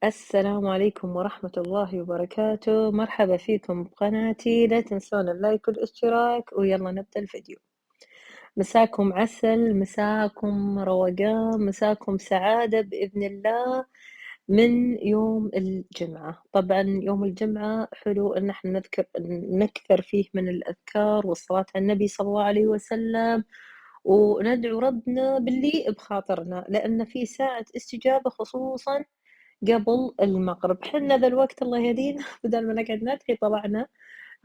السلام عليكم ورحمة الله وبركاته، مرحبا فيكم بقناتي، لا تنسون اللايك والاشتراك ويلا نبدأ الفيديو. مساكم عسل، مساكم روقان، مساكم سعادة بإذن الله من يوم الجمعة. طبعا يوم الجمعة حلو إن احنا نكثر فيه من الأذكار والصلاة على النبي صلى الله عليه وسلم، وندعو ربنا باللي بخاطرنا، لأن في ساعة استجابة خصوصا قبل المغرب. حنا ذا الوقت الله يهدينا بدل ما نقعد ندعي طلعنا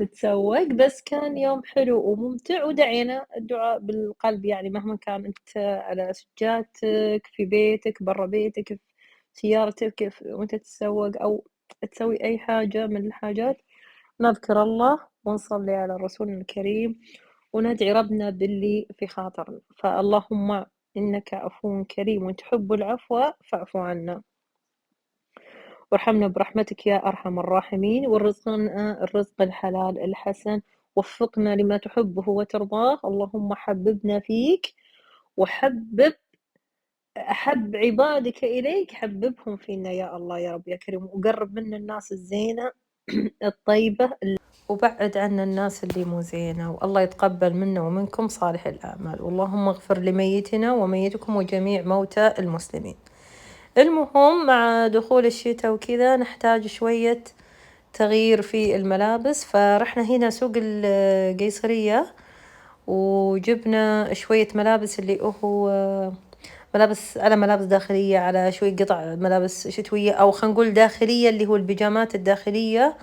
نتسوق، بس كان يوم حلو وممتع ودعينا الدعاء بالقلب، يعني مهما كان أنت على سجادتك في بيتك برا بيتك في سيارتك وأنت تتسوق أو تسوي أي حاجة من الحاجات، نذكر الله ونصلي على رسولنا الكريم وندعي ربنا باللي في خاطرنا. فاللهم إنك عفو كريم وتحب العفو فاعف عنا وارحمنا برحمتك يا أرحم الراحمين، وارزقنا الرزق الحلال الحسن، وفقنا لما تحبه وترضاه. اللهم حببنا فيك وحبب أحب عبادك إليك، حببهم فينا يا الله يا رب يا كريم، وقرب منا الناس الزينة الطيبة وبعد عنا الناس اللي مو زينة، والله يتقبل منا ومنكم صالح الأعمال. واللهم اغفر لميتنا وميتكم وجميع موتى المسلمين. المهم مع دخول الشتاء وكذا نحتاج شوية تغيير في الملابس، فرحنا هنا سوق القيصرية وجبنا شوية ملابس اللي هو ملابس، على ملابس داخلية، على شوية قطع ملابس شتوية، أو خلينا نقول داخلية اللي هو البيجامات الداخلية.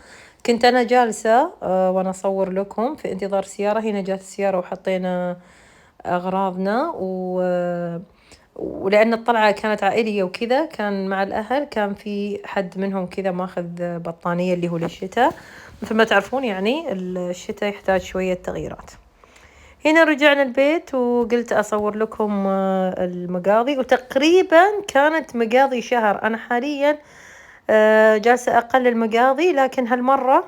كنت أنا جالسة وأنا أصور لكم في انتظار سيارة، هنا جات السيارة وحطينا أغراضنا ولأن الطلعة كانت عائلية وكذا، كان مع الأهل، كان في حد منهم كذا ماخذ بطانية اللي هو للشتاء. مثل ما تعرفون يعني الشتاء يحتاج شوية تغييرات. هنا رجعنا البيت وقلت أصور لكم المقاضي، وتقريبا كانت مقاضي شهر. أنا حاليا جالسة أقلل مقاضي، لكن هالمرة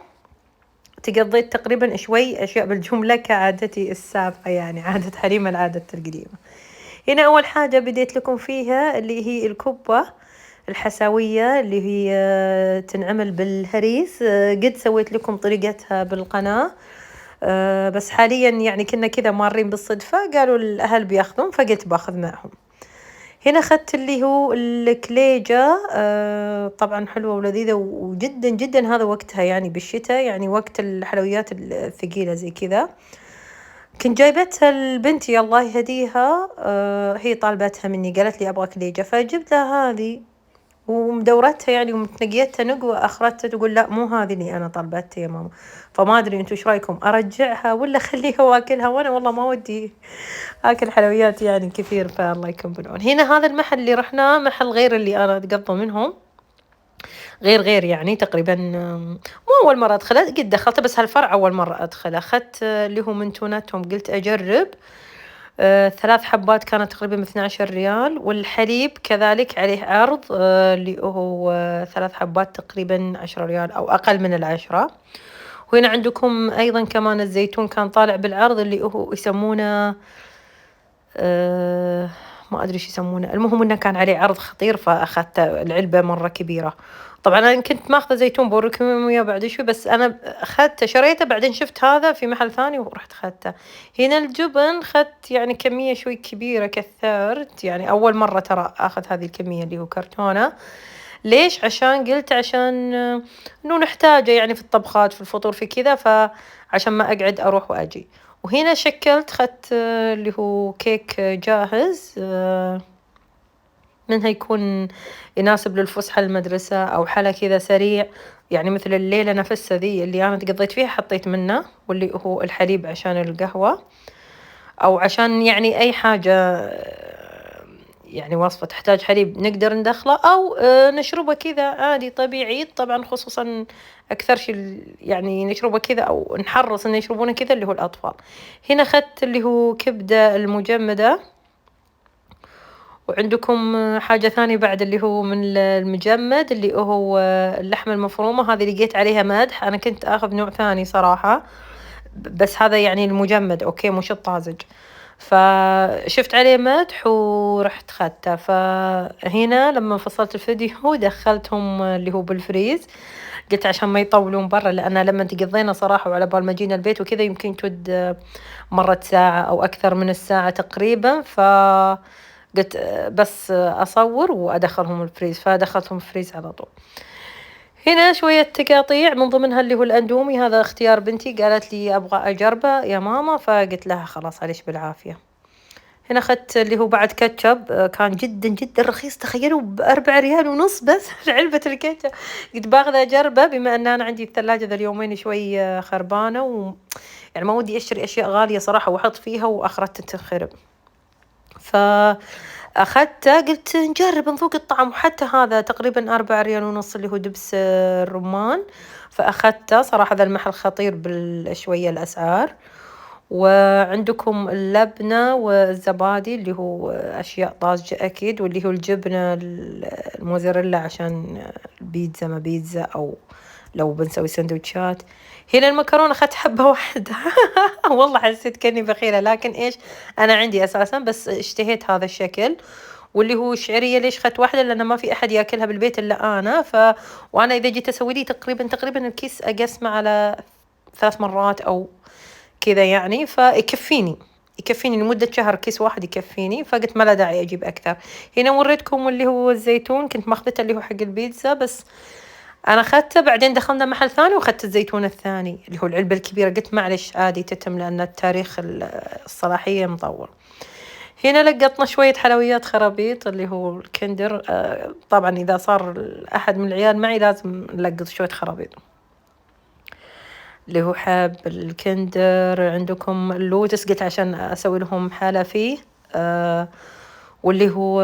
تقضيت تقريبا شوي أشياء بالجملة كعادتي السابقة، يعني عادة حريم العادة القديمة. هنا أول حاجة بديت لكم فيها اللي هي الكبة الحساوية اللي هي تنعمل بالهريس. قد سويت لكم طريقتها بالقناة، بس حاليا يعني كنا كذا مارين بالصدفة، قالوا الأهل بياخذون فقلت باخذ معهم. هنا أخذت اللي هو الكليجة، طبعا حلوة ولذيذة وجدا جدا، هذا وقتها يعني بالشتاء، يعني وقت الحلويات الثقيلة زي كذا. كنت جايبتها لبنتي الله يهديها، هي طالبتها مني، قالت لي أبغى كليجة، فجبت لها هذه ومدورتها يعني ومتنقيتها نقوة. أخرتها تقول لا مو هذه اللي أنا طلبتها يا ماما. فما أدري أنتوا إيش رأيكم، أرجعها ولا أخليها وأكلها؟ وأنا والله ما ودي أكل حلويات يعني كثير، فالله يكون بالعون. هنا هذا المحل اللي رحناه محل غير اللي أنا أتقضى منهم، غير يعني تقريبا مو أول مرة أدخله، قد دخلته بس هالفرع أول مرة أدخله. أخذت اللي هو من تونتهم، قلت أجرب. 3 حبات كانت تقريبا ب12 ريال، والحليب كذلك عليه عرض، اللي هو 3 حبات تقريبا 10 ريال أو أقل من 10. وهنا عندكم أيضا كمان الزيتون كان طالع بالعرض، اللي هو يسمونه ما أدري إيش يسمونه، المهم إنه كان عليه عرض خطير، فأخذت العلبة مرة كبيرة. طبعا أنا كنت ماخذة زيتون بوريكم وياه بعد شوي، بس أنا أخذته شريته بعدين شفت هذا في محل ثاني ورحت أخذته. هنا الجبن أخذت يعني كمية شوي كبيرة، كثرت يعني أول مرة ترى أخذ هذه الكمية اللي هو كرتونة. ليش؟ عشان قلت عشان إنه نحتاجه يعني في الطبخات في الفطور في كذا، فعشان ما أقعد أروح وأجي. وهنا شكلت خدت اللي هو كيك جاهز، منها يكون يناسب للفسحة المدرسة أو حلا كذا سريع، يعني مثل الليلة نفسها ذي اللي أنا تقضيت فيها حطيت منه، واللي هو الحليب عشان القهوة، أو عشان يعني أي حاجة يعني وصفة تحتاج حليب نقدر ندخله، أو نشربه كذا عادي طبيعي. طبعا خصوصا أكثر شيء يعني نشربه كذا أو نحرص إن يشربونه كذا اللي هو الأطفال. هنا أخذت اللي هو كبدة المجمدة، وعندكم حاجة ثانية بعد اللي هو من المجمد اللي هو اللحمة المفرومة، هذه لقيت عليها مدح. أنا كنت أخذ نوع ثاني صراحة، بس هذا يعني المجمد أوكي مش الطازج. فشفت عليه مدح ورحت خدته. فهنا لما فصلت الفيديو دخلتهم اللي هو بالفريز، قلت عشان ما يطولون برا، لأن لما تقضينا صراحة وعلى بال ما جينا البيت وكذا يمكن تود مرت ساعة أو أكثر من الساعة تقريبا. قلت بس أصور وأدخلهم الفريز، فدخلتهم الفريز على طول. هنا شوية تقاطيع من ضمنها اللي هو الأندومي، هذا اختيار بنتي، قالت لي أبغى أجربه يا ماما، فقلت لها خلاص عليش بالعافية. هنا أخذت اللي هو بعد كاتشب، كان جدا جدا رخيص، تخيلوا ب4 ريال ونص بس علبة الكاتشب. قلت باخذ أجربه بما أن أنا عندي الثلاجة ذا اليومين شوي خربانة، يعني ما ودي أشتري أشياء غالية صراحة وأحط فيها وآخرت تنخرب. فأخذته قلت نجرب نذوق الطعم، وحتى هذا تقريبا 4 ريال ونص اللي هو دبس الرمان، فأخذته. صراحة ذا المحل خطير بالشوية الأسعار. وعندكم اللبنة والزبادي اللي هو أشياء طازجة أكيد، واللي هو الجبنة الموزاريلا عشان البيتزا ما بيتزا، أو لو بنسوي سندوتشات. هنا المكرونة أخذت حبة واحدة والله حسيت كأني بخيلة، لكن إيش أنا عندي أساسا، بس اشتهيت هذا الشكل. واللي هو شعرية ليش أخذت واحدة؟ لأن ما في أحد ياكلها بالبيت إلا أنا. وأنا إذا جيت أسوي لي تقريبا الكيس أقسمه على 3 مرات أو كذا يعني، فيكفيني لمدة شهر، كيس واحد يكفيني. فقلت ما له داعي أجيب أكثر. هنا وريتكم اللي هو الزيتون، كنت ماخذته اللي هو حق البيتزا، بس أنا أخذته بعدين دخلنا محل ثاني وأخذت الزيتون الثاني اللي هو العلبة الكبيرة. قلت معلش عادي تتم، لأن التاريخ الصلاحية مطول. هنا لقطنا شوية حلويات خرابيط اللي هو الكندر. طبعا إذا صار أحد من العيال معي لازم نلقط شوية خرابيط، اللي هو حب الكندر. عندكم اللوتس، قلت عشان أسوي لهم حالة فيه. واللي هو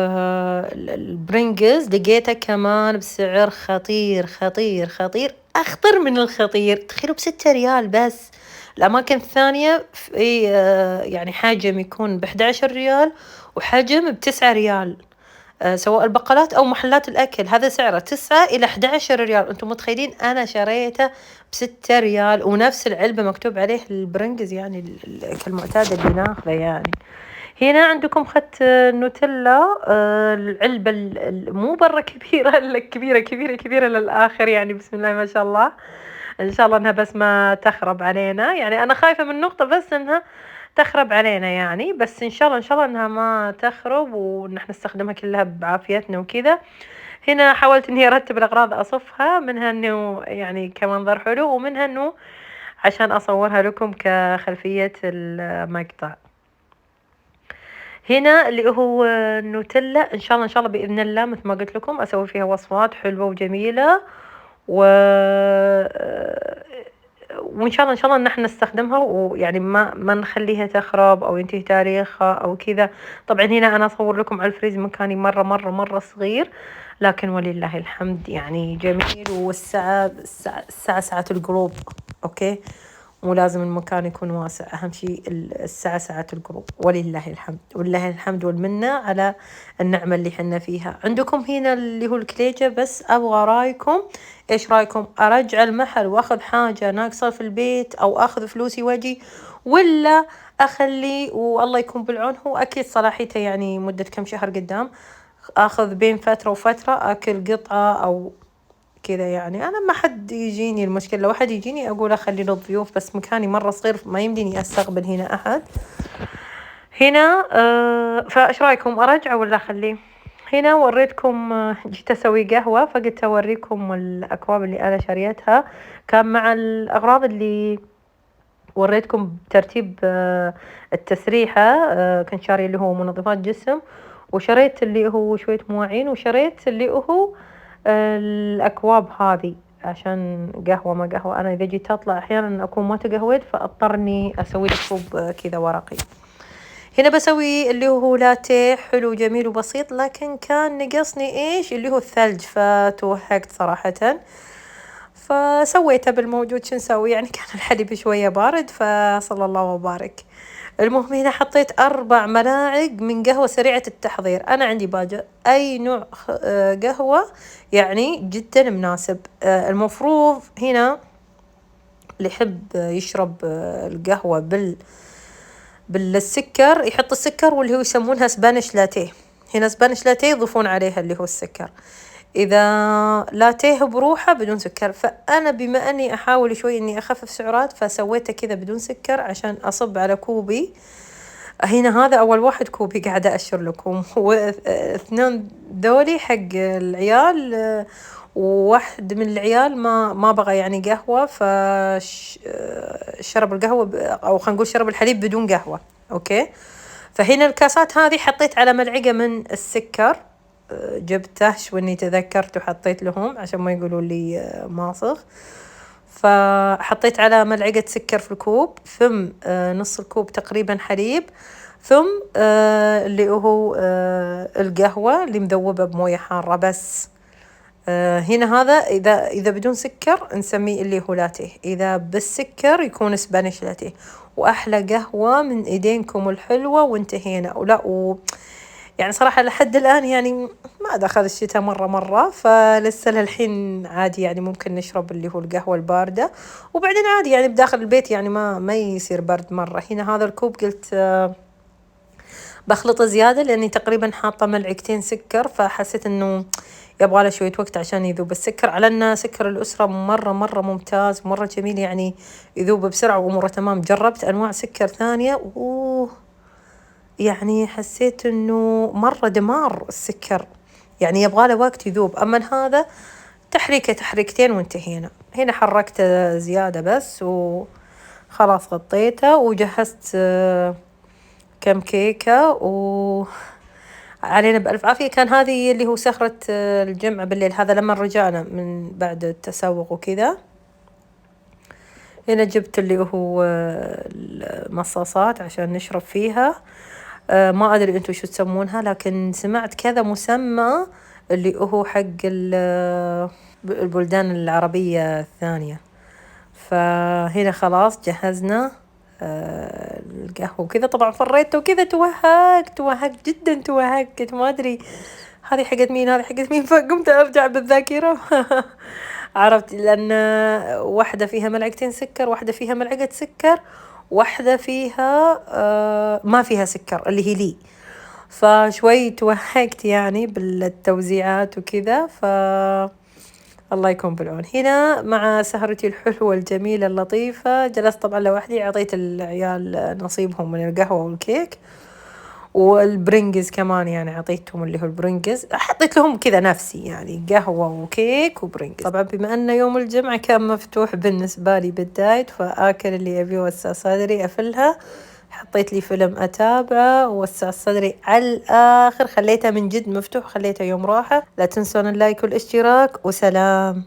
البرينجز لقيته كمان بسعر خطير خطير خطير، أخطر من الخطير. تخيلوا ب6 ريال بس. الأماكن الثانية في يعني حجم يكون ب11 ريال وحجم ب9 ريال، سواء البقالات أو محلات الأكل. هذا سعره 9 إلى 11 ريال. أنتم متخيلين أنا شريته ب6 ريال، ونفس العلبة مكتوب عليه البرنجز، يعني كالمعتاد اللي ناخذه يعني. هنا عندكم خدت نوتيلا، العلبة مو برا كبيرة، إلا كبيرة كبيرة كبيرة للآخر، يعني بسم الله ما شاء الله. إن شاء الله إنها بس ما تخرب علينا، يعني أنا خايفة من نقطة بس إنها تخرب علينا يعني، بس إن شاء الله إنها ما تخرب ونحن نستخدمها كلها بعافيتنا وكذا. هنا حاولت إني أرتب الأغراض أصفها، منها إنه يعني كمنظر حلو، ومنها إنه عشان أصورها لكم كخلفية المقطع. هنا اللي هو النوتيلا، إن شاء الله بإذن الله مثل ما قلت لكم أسوي فيها وصفات حلوة وجميلة، وإن شاء الله إن احنا نستخدمها، ويعني ما نخليها تخرب أو ينتهي تاريخها أو كذا. طبعا هنا أنا أصور لكم على الفريز، مكاني مرة صغير، لكن ولله الحمد يعني جميل. الساعة ساعة القلوب، أوكي، مو لازم المكان يكون واسع، أهم شيء الساعة ساعة القلوب. ولله الحمد والمنة على النعمة اللي حنا فيها. عندكم هنا اللي هو الكليجة، بس أبغى رأيكم. إيش رأيكم؟ أرجع المحل وأخذ حاجة ناقصة في البيت، أو أخذ فلوسي وأجي، ولا أخلي والله يكون بالعون؟ هو أكيد صلاحيته يعني مدة كم شهر قدام، أخذ بين فترة وفترة أكل قطعة أو كذا يعني. أنا ما حد يجيني، المشكلة لو حد يجيني أقول أخلي للضيوف، بس مكاني مرة صغير ما يمديني أستقبل هنا أحد. هنا فإيش رأيكم، أرجع ولا أخليه؟ هنا وريتكم جيت أسوي قهوة، فقلت أوريكم الأكواب اللي أنا شريتها، كان مع الأغراض اللي وريتكم بترتيب التسريحة. كنت شاري اللي هو منظفات جسم، وشريت اللي هو شوية مواعين، وشريت اللي هو الأكواب هذه عشان قهوة ما قهوة. أنا إذا جيت أطلع أحيانا أكون ما تقهويت، فأضطرني أسوي لي كوب كذا ورقي. هنا بسوي اللي هو لاتيه حلو جميل وبسيط، لكن كان نقصني إيش اللي هو الثلج، فتوهقت صراحة، فسويته بالموجود. شو نسوي يعني، كان الحليب شوية بارد، فصلى الله وبارك. المهم هنا حطيت 4 ملاعق من قهوة سريعة التحضير. أنا عندي باجة أي نوع قهوة يعني جدا مناسب. المفروض هنا اللي يحب يشرب القهوة بالسكر، يحط السكر واللي هو يسمونها سبانيش لاتيه. هنا سبانيش لاتيه يضيفون عليها اللي هو السكر. إذا لاتيه بروحه بدون سكر، فأنا بما أني أحاول شوي إني أخفف سعرات فسويته كذا بدون سكر عشان أصب على كوبي. هنا هذا أول واحد كوبي قاعدة أشر لكم، واثنين ذولي حق العيال، وواحد من العيال ما بغى يعني قهوة، فشرب القهوة أو خلينا نقول شرب الحليب بدون قهوة. أوكي، فهنا الكاسات هذه حطيت على ملعقة من السكر، جبته شوي تذكرت وحطيت لهم عشان ما يقولوا لي ماسخ. فحطيت على ملعقة سكر في الكوب، ثم نص الكوب تقريبا حليب، ثم اللي هو القهوة اللي مذوبة بموية حارة بس. هنا هذا إذا بدون سكر نسميه اللي هو لاتيه، إذا بالسكر يكون سبانيش لاتيه. وأحلى قهوة من إيدينكم الحلوة. وانتهينا يعني صراحة لحد الآن يعني ما دخل الشتاء مرة، فلسه للحين عادي يعني ممكن نشرب اللي هو القهوة الباردة، وبعدين عادي يعني بداخل البيت يعني ما يصير برد مرة. هنا هذا الكوب قلت بخلطه زيادة لأني تقريبا حاطة ملعقتين سكر، فحسيت إنه يبغى له شوية وقت عشان يذوب السكر، على أن سكر الأسرة مرة ممتاز، مرة جميل، يعني يذوب بسرعة وأموره تمام. جربت أنواع سكر ثانية يعني حسيت إنه مرة دمار السكر، يعني يبغى له وقت يذوب. أما هذا تحريكتين وانتهينا. هنا حركته زيادة بس وخلاص غطيته، وجهزت كم كيكة علينا بألف عافية. كان هذه اللي هو سهرة الجمعة بالليل، هذا لما رجعنا من بعد التسوق وكذا. هنا جبت اللي هو المصاصات عشان نشرب فيها، ما أدري أنتوا شو تسمونها، لكن سمعت كذا مسمى اللي هو حق البلدان العربية الثانية. فهنا خلاص جهزنا القهوة وكذا. طبعا فريته وكذا، توهقت جدا، توهقت ما أدري هذه حقت مين، فقمت أرجع بالذاكرة عرفت، لأن واحدة فيها ملعقتين سكر، واحدة فيها ملعقة سكر، واحدة فيها ما فيها سكر اللي هي لي. فشوي توهقت يعني بالتوزيعات وكذا. الله يكون بالعون. هنا مع سهرتي الحلوة الجميلة اللطيفة جلست طبعا لوحدي، عطيت العيال نصيبهم من القهوة والكيك والبرنجز كمان، يعني عطيتهم اللي هو البرنجز، حطيت لهم كذا نفسي يعني قهوة وكيك وبرنجز. طبعا بما أن يوم الجمعة كان مفتوح بالنسبة لي بالدايت، فآكل اللي أبيه وسع صدري أفلها. حطيت لي فيلم أتابعه ووسع صدري على الآخر، خليته من جد مفتوح، خليته يوم راحة. لا تنسون اللايك والاشتراك، وسلام.